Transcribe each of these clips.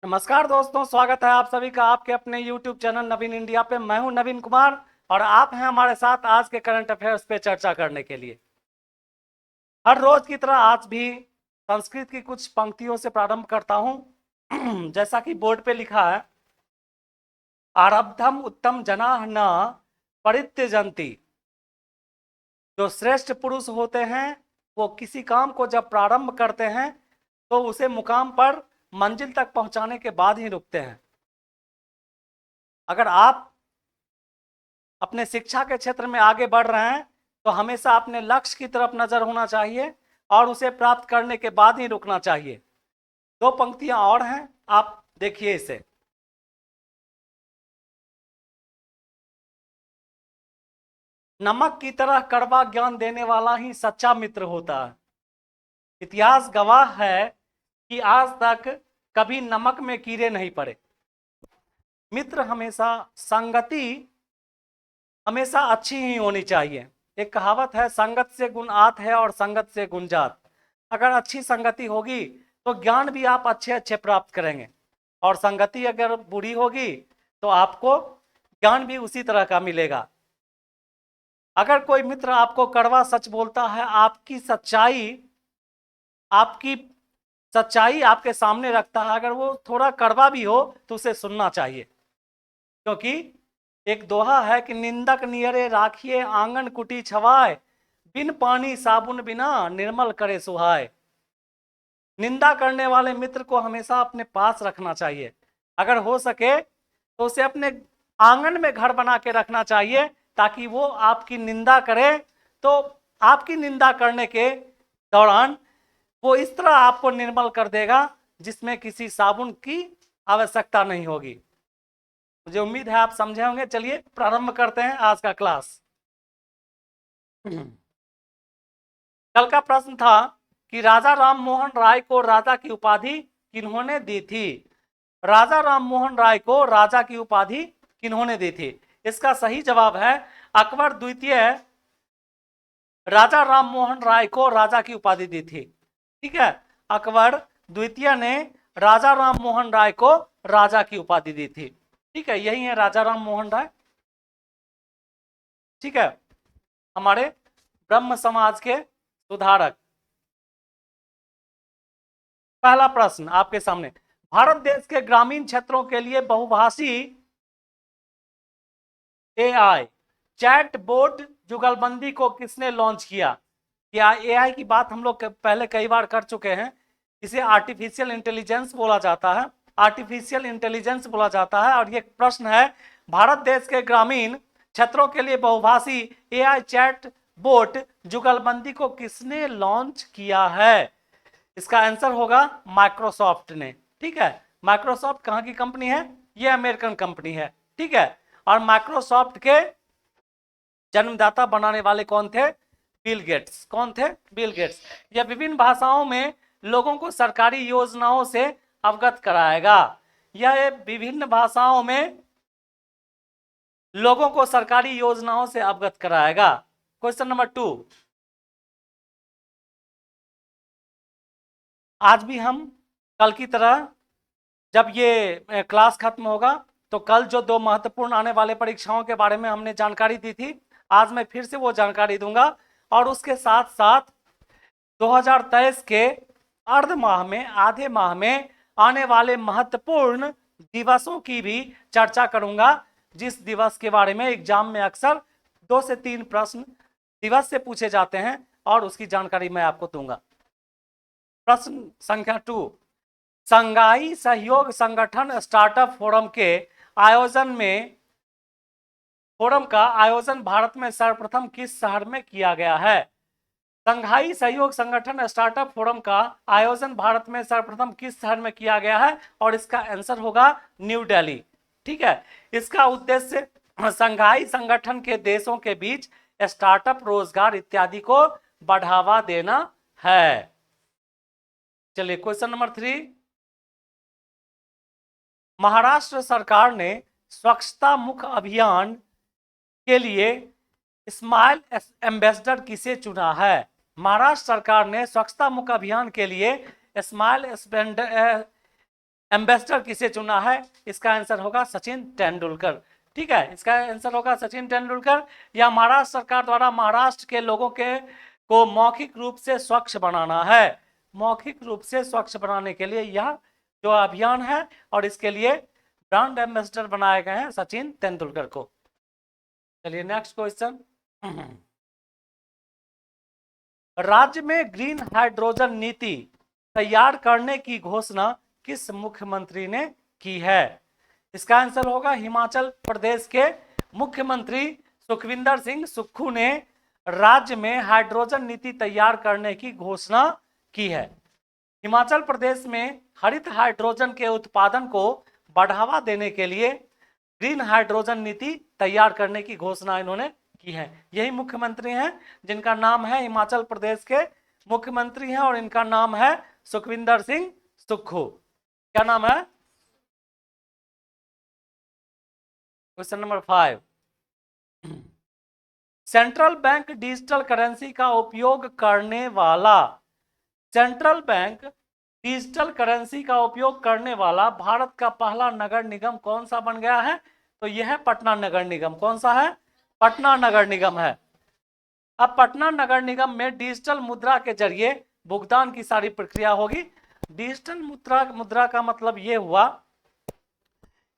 नमस्कार दोस्तों, स्वागत है आप सभी का आपके अपने YouTube चैनल नवीन इंडिया पे। मैं हूं नवीन कुमार और आप हैं हमारे साथ आज के करंट अफेयर्स पे चर्चा करने के लिए। हर रोज की तरह आज भी संस्कृत की कुछ पंक्तियों से प्रारंभ करता हूं। जैसा कि बोर्ड पे लिखा है, आरब्धम उत्तम जनाः न परित्यजन्ति। जो श्रेष्ठ पुरुष होते हैं वो किसी काम को जब प्रारंभ करते हैं तो उसे मुकाम पर मंजिल तक पहुंचाने के बाद ही रुकते हैं। अगर आप अपने शिक्षा के क्षेत्र में आगे बढ़ रहे हैं तो हमेशा अपने लक्ष्य की तरफ नजर होना चाहिए और उसे प्राप्त करने के बाद ही रुकना चाहिए। दो पंक्तियां और हैं, आप देखिए इसे। नमक की तरह कड़वा ज्ञान देने वाला ही सच्चा मित्र होता है। इतिहास गवाह है कि आज तक कभी नमक में कीड़े नहीं पड़े। मित्र हमेशा संगति हमेशा अच्छी ही होनी चाहिए। एक कहावत है, संगत से गुण आत है और संगत से गुण जात। अगर अच्छी संगति होगी तो ज्ञान भी आप अच्छे अच्छे प्राप्त करेंगे और संगति अगर बुरी होगी तो आपको ज्ञान भी उसी तरह का मिलेगा। अगर कोई मित्र आपको कड़वा सच बोलता है, आपकी सच्चाई आपके सामने रखता है, अगर वो थोड़ा कड़वा भी हो तो उसे सुनना चाहिए। क्योंकि एक दोहा है कि निंदक नियरे राखिए आंगन कुटी छवाए, बिन पानी साबुन बिना निर्मल करे सुहाए। निंदा करने वाले मित्र को हमेशा अपने पास रखना चाहिए। अगर हो सके तो उसे अपने आंगन में घर बना के रखना चाहिए ताकि वो आपकी निंदा करे तो आपकी निंदा करने के दौरान वो इस तरह आपको निर्मल कर देगा जिसमें किसी साबुन की आवश्यकता नहीं होगी। मुझे उम्मीद है आप समझे होंगे। चलिए प्रारंभ करते हैं आज का क्लास। कल का प्रश्न था कि राजा राम मोहन राय को राजा की उपाधि किन्होंने दी थी। राजा राम मोहन राय को राजा की उपाधि किन्होंने दी थी? इसका सही जवाब है अकबर द्वितीय राजा राम मोहन राय को राजा की उपाधि दी थी। ठीक है, अकबर द्वितीय ने राजा राम मोहन राय को राजा की उपाधि दी थी। ठीक है, यही है राजा राम मोहन राय। ठीक है, हमारे ब्रह्म समाज के सुधारक। पहला प्रश्न आपके सामने, भारत देश के ग्रामीण क्षेत्रों के लिए बहुभाषी एआई चैट बोट जुगलबंदी को किसने लॉन्च किया? क्या एआई की बात हम लोग पहले कई बार कर चुके हैं। इसे आर्टिफिशियल इंटेलिजेंस बोला जाता है। आर्टिफिशियल इंटेलिजेंस बोला जाता है और ये प्रश्न है, भारत देश के ग्रामीण क्षेत्रों के लिए बहुभाषी एआई चैट बोट जुगलबंदी को किसने लॉन्च किया है? इसका आंसर होगा माइक्रोसॉफ्ट ने। ठीक है, माइक्रोसॉफ्ट कहां की कंपनी है? ये अमेरिकन कंपनी है। ठीक है, और माइक्रोसॉफ्ट के जन्मदाता बनाने वाले कौन थे? Bill Gates. कौन थे? Bill Gates. यह विभिन्न भाषाओं में लोगों को सरकारी योजनाओं से अवगत कराएगा। यह विभिन्न भाषाओं में लोगों को सरकारी योजनाओं से अवगत कराएगा। क्वेश्चन नंबर 2, आज भी हम कल की तरह जब ये क्लास खत्म होगा तो कल जो दो महत्वपूर्ण आने वाले परीक्षाओं के बारे में हमने जानकारी दी थी, आज मैं फिर से वो जानकारी दूंगा और उसके साथ साथ 2023 के अर्ध माह में, आधे माह में आने वाले महत्वपूर्ण दिवसों की भी चर्चा करूंगा, जिस दिवस के बारे में एग्जाम में अक्सर 2 से 3 प्रश्न दिवस से पूछे जाते हैं और उसकी जानकारी मैं आपको दूंगा। प्रश्न संख्या 2, संघाई सहयोग संगठन स्टार्टअप फोरम का आयोजन भारत में सर्वप्रथम किस शहर में किया गया है? संघाई सहयोग संगठन स्टार्टअप फोरम का आयोजन भारत में सर्वप्रथम किस शहर में किया गया है? और इसका आंसर होगा न्यू दिल्ली। ठीक है, इसका उद्देश्य संघाई संगठन के देशों के बीच स्टार्टअप, रोजगार इत्यादि को बढ़ावा देना है। चलिए क्वेश्चन नंबर 3, महाराष्ट्र सरकार ने स्वच्छता मुख अभियान के लिए स्माइल एम्बेसडर किसे चुना है? महाराष्ट्र सरकार ने स्वच्छता मुख अभियान के लिए स्माइल एम्बेसडर किसे चुना है? इसका आंसर होगा सचिन तेंदुलकर। ठीक है, इसका आंसर होगा सचिन तेंदुलकर। या महाराष्ट्र सरकार द्वारा महाराष्ट्र के लोगों के को मौखिक रूप से स्वच्छ बनाना है। मौखिक रूप से स्वच्छ बनाने के लिए यह जो अभियान है, और इसके लिए ब्रांड एम्बेसडर बनाए गए हैं सचिन तेंदुलकर को। चलिए नेक्स्ट क्वेश्चन। राज्य में ग्रीन हाइड्रोजन नीति तैयार करने की घोषणा किस मुख्यमंत्री ने की है? इसका आंसर होगा हिमाचल प्रदेश के मुख्यमंत्री सुखविंदर सिंह सुक्खू ने राज्य में हाइड्रोजन नीति तैयार करने की घोषणा की है। हिमाचल प्रदेश में हरित हाइड्रोजन के उत्पादन को बढ़ावा देने के लिए ग्रीन हाइड्रोजन नीति तैयार करने की घोषणा इन्होंने की है। यही मुख्यमंत्री हैं जिनका नाम है, हिमाचल प्रदेश के मुख्यमंत्री हैं और इनका नाम है सुखविंदर सिंह सुक्खू। क्या नाम है? Question number 5। Central bank digital currency का उपयोग करने वाला, सेंट्रल बैंक डिजिटल करेंसी का उपयोग करने वाला भारत का पहला नगर निगम कौन सा बन गया है? तो यह है पटना नगर निगम। कौन सा है? पटना नगर निगम है। अब पटना नगर निगम में डिजिटल मुद्रा के जरिए भुगतान की सारी प्रक्रिया होगी। डिजिटल मुद्रा का मतलब यह हुआ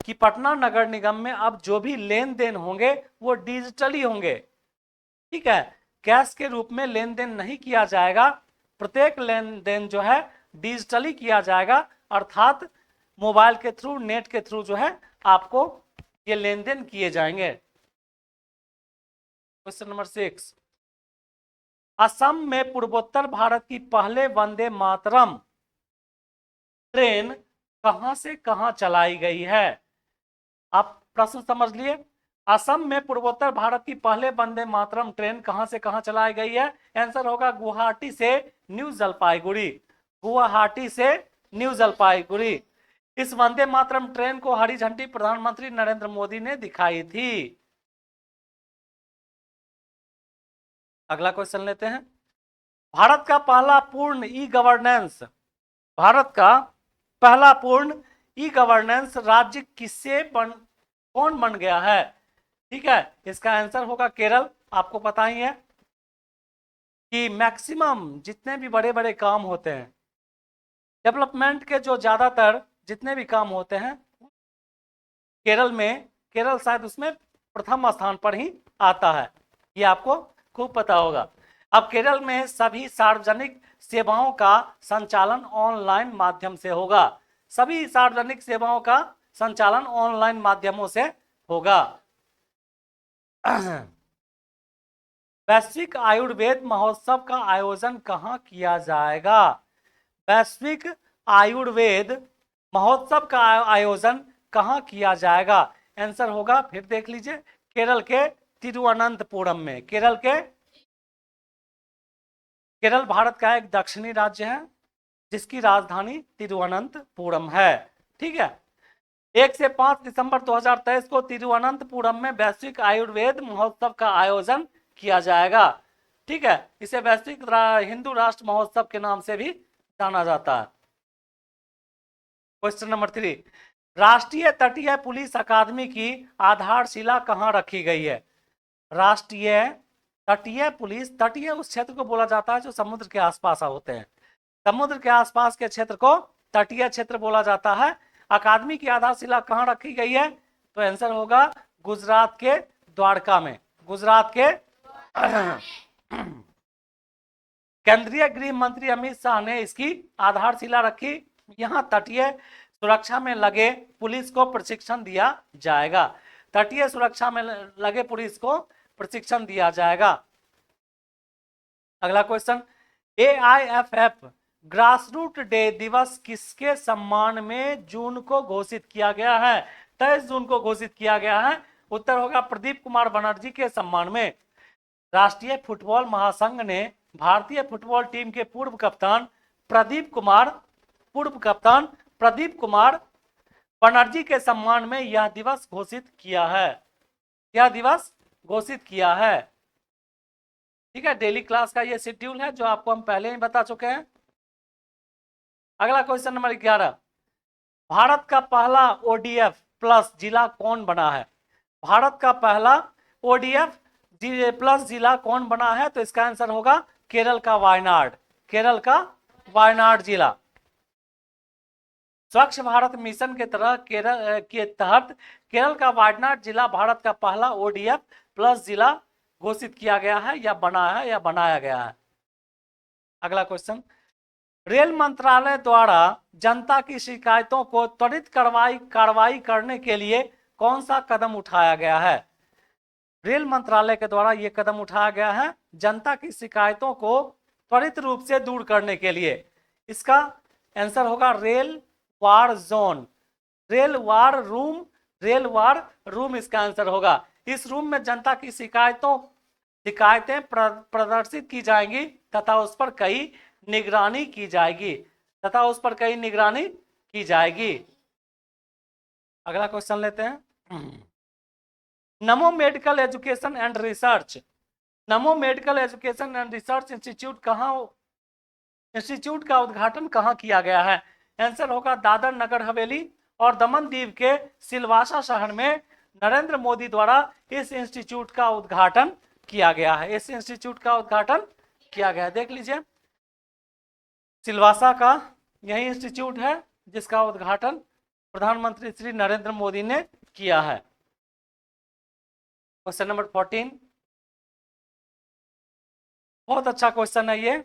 कि पटना नगर निगम में अब जो भी लेन देन होंगे वो डिजिटली होंगे। ठीक है, कैश के रूप में लेन देन नहीं किया जाएगा। प्रत्येक लेन देन जो है डिजिटली किया जाएगा, अर्थात मोबाइल के थ्रू, नेट के थ्रू जो है आपको ये लेन देन किए जाएंगे। Question number 6। असम में पूर्वोत्तर भारत की पहले वंदे मातरम ट्रेन कहां से कहां चलाई गई है? आप प्रश्न समझ लिए। असम में पूर्वोत्तर भारत की पहले वंदे मातरम ट्रेन कहां से कहां चलाई गई है? आंसर होगा गुवाहाटी से न्यू जलपाईगुड़ी। गुवाहाटी से न्यू जलपाईगुड़ी। इस वंदे मातरम ट्रेन को हरी झंडी प्रधानमंत्री नरेंद्र मोदी ने दिखाई थी। अगला क्वेश्चन लेते हैं। भारत का पहला पूर्ण ई गवर्नेंस, भारत का पहला पूर्ण ई गवर्नेंस राज्य किससे कौन बन गया है? ठीक है, इसका आंसर होगा केरल। आपको पता ही है कि मैक्सिमम जितने भी बड़े बड़े काम होते हैं, डेवलपमेंट के जो ज्यादातर जितने भी काम होते हैं केरल में, केरल शायद उसमें प्रथम स्थान पर ही आता है। ये आपको खूब पता होगा। अब केरल में सभी सार्वजनिक सेवाओं का संचालन ऑनलाइन माध्यम से होगा। सभी सार्वजनिक सेवाओं का संचालन ऑनलाइन माध्यमों से होगा। वैश्विक आयुर्वेद महोत्सव का आयोजन कहां किया जाएगा? वैश्विक आयुर्वेद महोत्सव का आयोजन कहां किया जाएगा? आंसर होगा, फिर देख लीजिए, केरल के तिरुवनंतपुरम में। केरल भारत का एक दक्षिणी राज्य है जिसकी राजधानी तिरुवनंतपुरम है। ठीक है, 1 से 5 दिसंबर 2023 को तिरुवनंतपुरम में वैश्विक आयुर्वेद महोत्सव का आयोजन किया जाएगा। ठीक है, इसे वैश्विक हिंदू राष्ट्र महोत्सव के नाम से भी जाना जाता है। Question number 3। राष्ट्रीय तटीय पुलिस अकादमी की आधारशिला कहां रखी गई है? राष्ट्रीय तटीय पुलिस, तटीय उस क्षेत्र को बोला जाता है जो समुद्र के आसपास होते हैं। समुद्र के आसपास के क्षेत्र को तटीय क्षेत्र बोला जाता है। अकादमी की आधारशिला कहां रखी गई है? तो आंसर होगा गुजरात के द्वारका में। गुजरात के केंद्रीय गृह मंत्री अमित शाह ने इसकी आधारशिला रखी। यहां तटीय सुरक्षा में लगे पुलिस को प्रशिक्षण दिया जाएगा। तटीय सुरक्षा में लगे पुलिस को प्रशिक्षण दिया जाएगा। अगला क्वेश्चन। AIFF ग्रासरूट डे दिवस किसके सम्मान में जून को घोषित किया गया है? 23 जून को घोषित किया गया है। उत्तर होगा प्रदीप कुमार बनर्जी के सम्मान में। राष्ट्रीय फुटबॉल महासंघ ने भारतीय फुटबॉल टीम के पूर्व कप्तान प्रदीप कुमार बनर्जी के सम्मान में यह दिवस घोषित किया है। यह दिवस घोषित किया है। ठीक है, डेली क्लास का ये शेड्यूल है जो आपको हम पहले ही बता चुके हैं। अगला क्वेश्चन नंबर 11। भारत का पहला ODF प्लस जिला कौन बना है? भारत का पहला ODF प्लस जिला कौन बना है? तो इसका आंसर होगा केरल का वायनाड, केरल का वायनाड जिला। स्वच्छ भारत मिशन के तहत केरल का वायनाड जिला भारत का पहला ODF प्लस जिला घोषित किया गया है या बनाया गया है। अगला क्वेश्चन, रेल मंत्रालय द्वारा जनता की शिकायतों को त्वरित कार्रवाई करने के लिए कौन सा कदम उठाया गया है? रेल मंत्रालय के द्वारा यह कदम उठाया गया है जनता की शिकायतों को त्वरित रूप से दूर करने के लिए। इसका आंसर होगा rail war zone, rail war room इसका आंसर होगा। इस रूम में जनता की शिकायतें प्रदर्शित की जाएंगी तथा उस पर कई निगरानी की जाएगी। अगला क्वेश्चन लेते हैं, नमो medical education and research institute का उद्घाटन कहाँ किया गया है? आंसर होगा दादर नगर हवेली और दमन दीव के सिलवासा शहर में नरेंद्र मोदी द्वारा इस इंस्टीट्यूट का उद्घाटन किया गया है। देख लीजिए, सिलवासा का यही इंस्टीट्यूट है जिसका उद्घाटन प्रधानमंत्री श्री नरेंद्र मोदी ने किया है। क्वेश्चन नंबर 14, बहुत अच्छा क्वेश्चन है ये।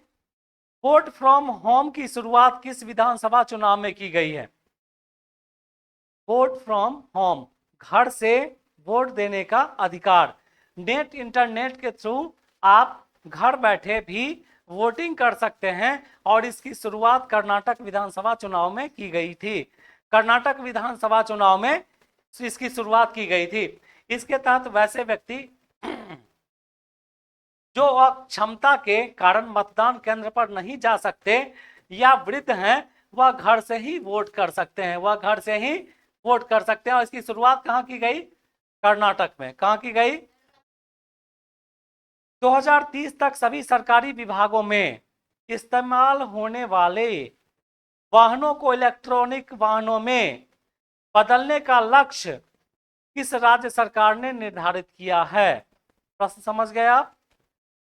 वोट फ्रॉम होम की शुरुआत किस विधानसभा चुनाव में की गई है? वोट फ्रॉम होम, घर से वोट देने का अधिकार। इंटरनेट के थ्रू आप घर बैठे भी वोटिंग कर सकते हैं और इसकी शुरुआत कर्नाटक विधानसभा चुनाव में की गई थी। कर्नाटक विधानसभा चुनाव में इसकी शुरुआत की गई थी। इसके तहत वैसे व्यक्ति जो अक्षमता के कारण मतदान केंद्र पर नहीं जा सकते या वृद्ध हैं, वह घर से ही वोट कर सकते हैं और इसकी शुरुआत कहाँ की गई? कर्नाटक में। कहाँ की गई? 2030 तक सभी सरकारी विभागों में इस्तेमाल होने वाले वाहनों को इलेक्ट्रॉनिक वाहनों में बदलने का लक्ष्य किस राज्य सरकार ने निर्धारित किया है? प्रश्न समझ गए आप?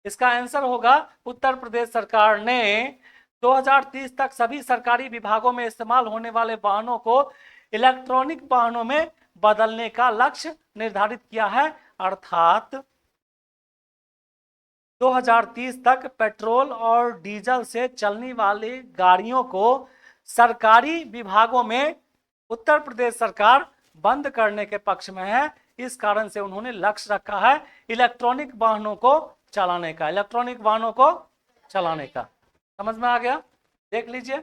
इसका आंसर होगा उत्तर प्रदेश सरकार ने 2030 तक सभी सरकारी विभागों में इस्तेमाल होने वाले वाहनों को इलेक्ट्रॉनिक वाहनों में बदलने का लक्ष्य निर्धारित किया है। अर्थात 2030 तक पेट्रोल और डीजल से चलने वाली गाड़ियों को सरकारी विभागों में उत्तर प्रदेश सरकार बंद करने के पक्ष में है। इस कारण से उन्होंने लक्ष्य रखा है इलेक्ट्रॉनिक वाहनों को चलाने का। समझ में आ गया? देख लीजिए,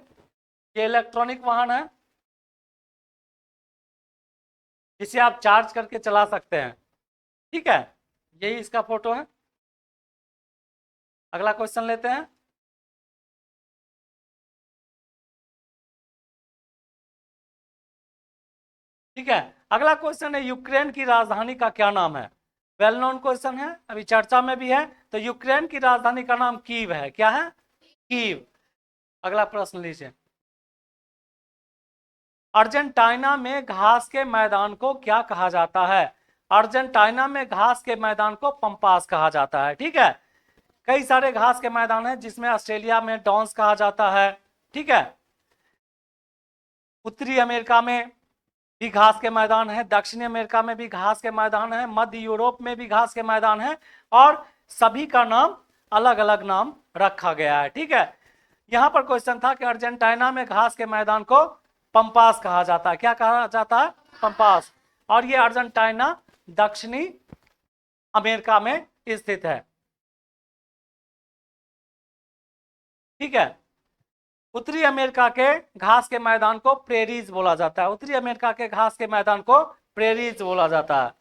ये इलेक्ट्रॉनिक वाहन है जिसे आप चार्ज करके चला सकते हैं। ठीक है, यही इसका फोटो है। अगला क्वेश्चन लेते हैं, ठीक है। अगला क्वेश्चन है, यूक्रेन की राजधानी का क्या नाम है? वेल नोन क्वेश्चन है, अभी चर्चा में भी है। तो यूक्रेन की राजधानी का नाम कीव है। क्या है? कीव। अगला प्रश्न लीजिए, अर्जेंटीना में घास के मैदान को क्या कहा जाता है? अर्जेंटीना में घास के मैदान को पंपास कहा जाता है। ठीक है, कई सारे घास के मैदान हैं जिसमें ऑस्ट्रेलिया में डॉन्स कहा जाता है। ठीक है, उत्तरी अमेरिका में भी घास के मैदान है, दक्षिणी अमेरिका में भी घास के मैदान है, मध्य यूरोप में भी घास के मैदान है और सभी का नाम अलग अलग नाम रखा गया है। ठीक है, यहां पर क्वेश्चन था कि अर्जेंटीना में घास के मैदान को पंपास कहा जाता है। क्या कहा जाता है? पंपास। और ये अर्जेंटीना दक्षिणी अमेरिका में स्थित है। ठीक है, उत्तरी अमेरिका के घास के मैदान को प्रेरीज बोला जाता है। उत्तरी अमेरिका के घास के मैदान को प्रेरीज बोला जाता है।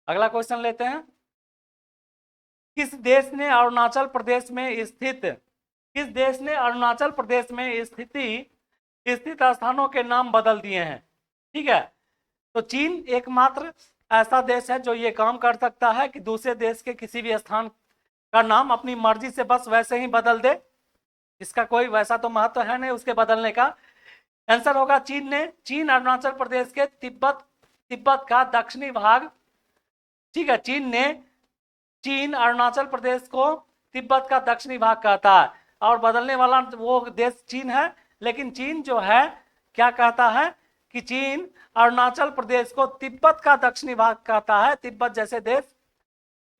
अगला क्वेश्चन लेते हैं, किस देश ने अरुणाचल प्रदेश में स्थित स्थानों के नाम बदल दिए हैं? ठीक है, तो चीन एकमात्र ऐसा देश है जो ये काम कर सकता है कि दूसरे देश के किसी भी स्थान का नाम अपनी मर्जी से बस वैसे ही बदल दे। इसका कोई वैसा तो महत्व है नहीं उसके बदलने का, आंसर होगा चीन ने। चीन अरुणाचल प्रदेश के तिब्बत का दक्षिणी भाग, ठीक है, चीन अरुणाचल प्रदेश को तिब्बत का दक्षिणी भाग कहता है, और बदलने वाला वो देश चीन है, लेकिन चीन जो है क्या कहता है कि चीन अरुणाचल प्रदेश को तिब्बत का दक्षिणी भाग कहता है। तिब्बत जैसे देश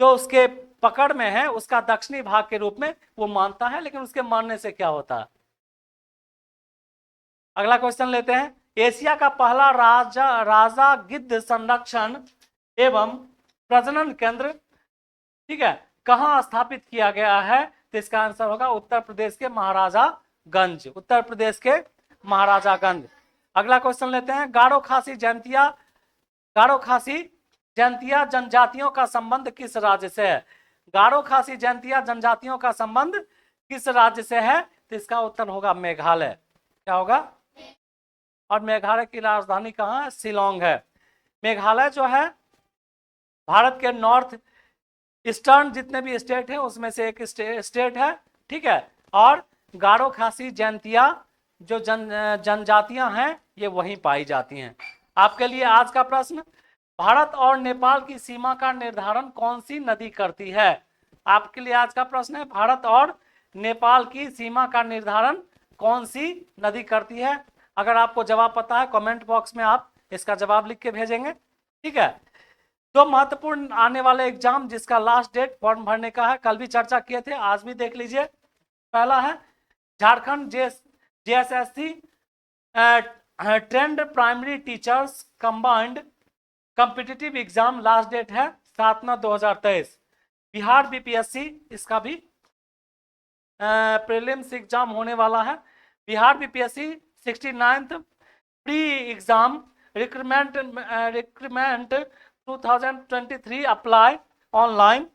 जो उसके पकड़ में है उसका दक्षिणी भाग के रूप में वो मानता है, लेकिन उसके मानने से क्या होता है। अगला क्वेश्चन लेते हैं। एशिया का पहला राजा गिद्ध संरक्षण एवं प्रजनन केंद्र, ठीक है, कहां स्थापित किया गया है? तो इसका आंसर होगा उत्तर प्रदेश के महाराजागंज, उत्तर प्रदेश के महाराजागंज। अगला क्वेश्चन लेते हैं। गारो खासी जयंतिया जनजातियों का संबंध किस राज्य से है? गारो खासी जयंतिया जनजातियों का संबंध किस राज्य से है? तो इसका उत्तर होगा मेघालय। क्या होगा? और मेघालय की राजधानी कहाँ है? शिलोंग है। मेघालय जो है भारत के नॉर्थ ईस्टर्न जितने भी स्टेट हैं उसमें से एक स्टेट है, ठीक है। और गारो खासी जयंतिया जो जनजातियां हैं ये वहीं पाई जाती हैं। आपके लिए आज का प्रश्न, भारत और नेपाल की सीमा का निर्धारण कौन सी नदी करती है? आपके लिए आज का प्रश्न है, भारत और नेपाल की सीमा का निर्धारण कौन सी नदी करती है? अगर आपको जवाब पता है कमेंट बॉक्स में आप इसका जवाब लिख के भेजेंगे, ठीक है। तो महत्वपूर्ण आने वाले एग्जाम जिसका लास्ट डेट फॉर्म भरने का है, कल भी चर्चा किए थे, आज भी देख लीजिए। पहला है Jharkhand JSSC trained primary teachers combined competitive exam, last date है 7/9/2023। बिहार BPSC, इसका भी प्रीलिम्स एग्जाम होने वाला है। Bihar BPSC 69th pre exam recruitment 2023 apply online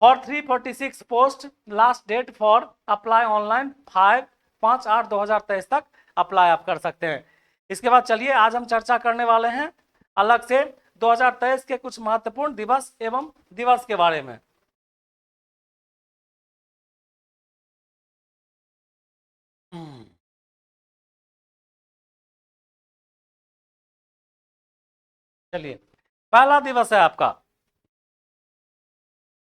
for 346 post, last date for apply online 5/8/2023 तक अप्लाई आप कर सकते हैं। इसके बाद चलिए आज हम चर्चा करने वाले हैं अलग से 2023 के कुछ महत्वपूर्ण दिवस एवं दिवस के बारे में। चलिए, पहला दिवस है आपका,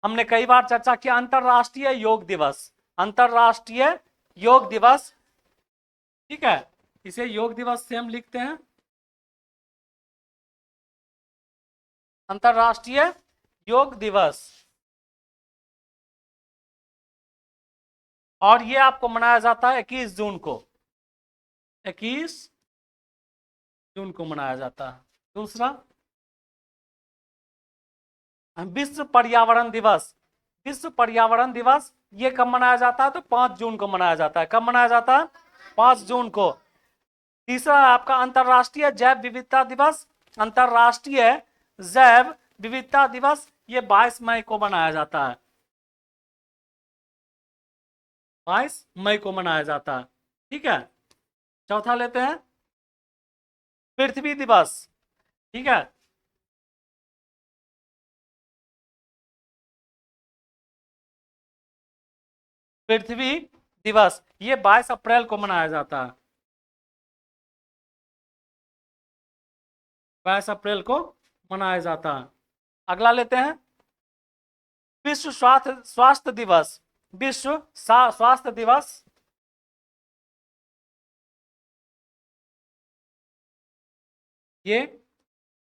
हमने कई बार चर्चा किया, अंतरराष्ट्रीय योग दिवस। अंतरराष्ट्रीय योग दिवस, ठीक है, इसे योग दिवस से हम लिखते हैं अंतरराष्ट्रीय योग दिवस। और ये आपको मनाया जाता है 21 जून को, 21 जून को मनाया जाता है। दूसरा विश्व पर्यावरण दिवस। विश्व पर्यावरण दिवस ये कब मनाया जाता है? तो 5 जून को मनाया जाता है। कब मनाया जाता है? 5 जून को। तीसरा आपका अंतरराष्ट्रीय जैव विविधता दिवस। अंतरराष्ट्रीय जैव विविधता दिवस ये 22 मई को मनाया जाता है, 22 मई को मनाया जाता है, ठीक है। चौथा लेते हैं पृथ्वी दिवस, ठीक है। पृथ्वी दिवस ये 22 अप्रैल को मनाया जाता है, 22 अप्रैल को मनाया जाता है। अगला लेते हैं विश्व स्वास्थ्य दिवस। विश्व स्वास्थ्य दिवस ये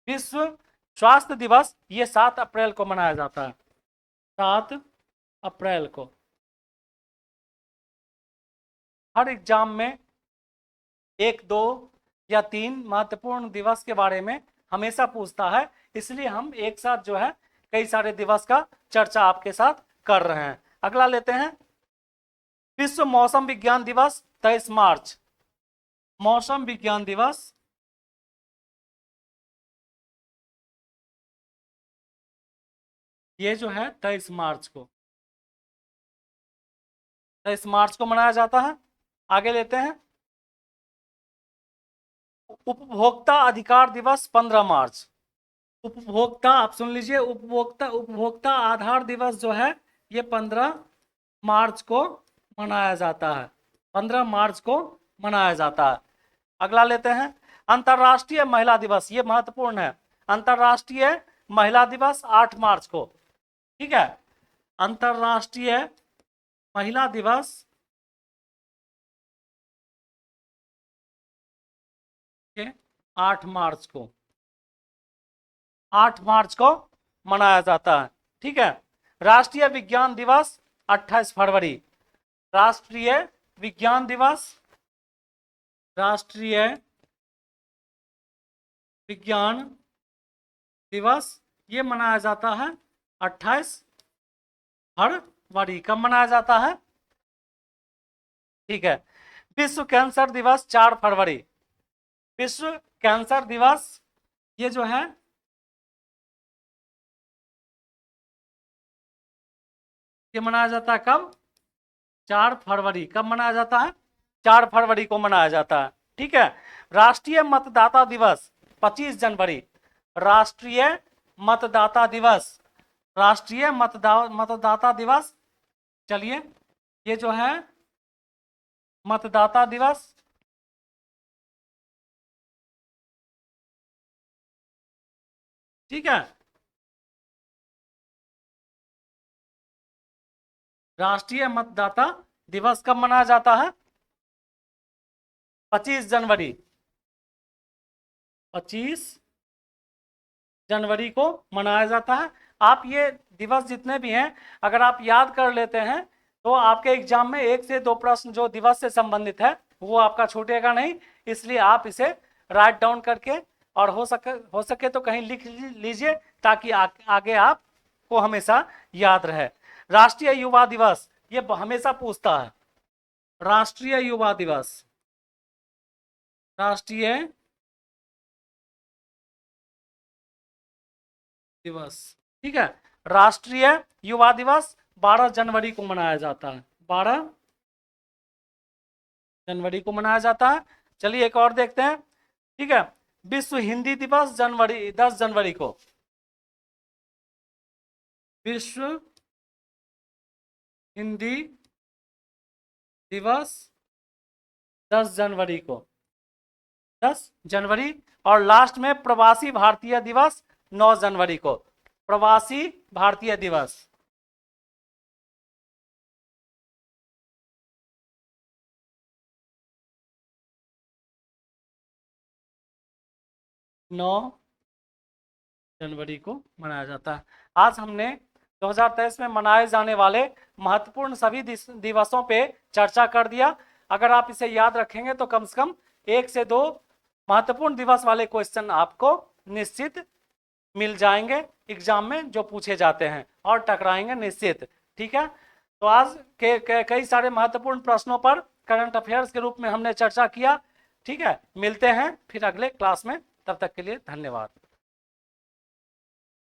विश्व स्वास्थ्य दिवस ये 7 अप्रैल को मनाया जाता है, 7 अप्रैल को। हर एग्जाम में 1, 2 या 3 महत्वपूर्ण दिवस के बारे में हमेशा पूछता है, इसलिए हम एक साथ जो है कई सारे दिवस का चर्चा आपके साथ कर रहे हैं। अगला लेते हैं विश्व मौसम विज्ञान दिवस 23 मार्च। मौसम विज्ञान दिवस ये जो है 23 मार्च को, 23 मार्च को मनाया जाता है। आगे लेते हैं उपभोक्ता अधिकार दिवस 15 मार्च। उपभोक्ता, आप सुन लीजिए, उपभोक्ता आधार दिवस जो है ये 15 मार्च को मनाया जाता है, 15 मार्च को मनाया जाता है। अगला लेते हैं, अंतर्राष्ट्रीय महिला दिवस, ये महत्वपूर्ण है। अंतर्राष्ट्रीय महिला दिवस 8 मार्च को, ठीक है। अंतर्राष्ट्रीय महिला दिवस 8 मार्च को, 8 मार्च को मनाया जाता है, ठीक है। राष्ट्रीय विज्ञान दिवस 28 फरवरी, राष्ट्रीय विज्ञान दिवस, राष्ट्रीय विज्ञान दिवस ये मनाया जाता है 28 फरवरी। कब मनाया जाता है? ठीक है। विश्व कैंसर दिवस 4 फरवरी, विश्व कैंसर दिवस ये जो है ये मनाया जाता है कब? 4 फरवरी। कब मनाया जाता है? 4 फरवरी को मनाया जाता है, ठीक है। राष्ट्रीय मतदाता दिवस 25 जनवरी, राष्ट्रीय मतदाता दिवस, राष्ट्रीय मतदाता दिवस, चलिए ये जो है मतदाता दिवस, ठीक है। राष्ट्रीय मतदाता दिवस कब मनाया जाता है? 25 जनवरी, 25 जनवरी को मनाया जाता है। आप ये दिवस जितने भी हैं अगर आप याद कर लेते हैं तो आपके एग्जाम में 1 से 2 प्रश्न जो दिवस से संबंधित है वो आपका छूटेगा नहीं, इसलिए आप इसे राइट डाउन करके और हो सके तो कहीं लिख लीजिए ताकि आगे आपको हमेशा याद रहे। राष्ट्रीय युवा दिवस ये हमेशा पूछता है, राष्ट्रीय युवा दिवस, राष्ट्रीय दिवस, ठीक है। राष्ट्रीय युवा दिवस 12 जनवरी को मनाया जाता है, 12 जनवरी को मनाया जाता है। चलिए एक और देखते हैं, ठीक है। विश्व हिंदी दिवस 10 जनवरी को, विश्व हिंदी दिवस 10 जनवरी को, 10 जनवरी। और लास्ट में प्रवासी भारतीय दिवस 9 जनवरी को, प्रवासी भारतीय दिवस, नौ जनवरी को मनाया जाता है। आज हमने 2023 में मनाए जाने वाले महत्वपूर्ण सभी दिवसों पे चर्चा कर दिया। अगर आप इसे याद रखेंगे तो कम से कम 1 से 2 महत्वपूर्ण दिवस वाले क्वेश्चन आपको निश्चित मिल जाएंगे एग्जाम में जो पूछे जाते हैं और टकराएंगे निश्चित, ठीक है। तो आज के कई सारे महत्वपूर्ण प्रश्नों पर करंट अफेयर्स के रूप में हमने चर्चा किया, ठीक है। मिलते हैं फिर अगले क्लास में, तब तक के लिए धन्यवाद।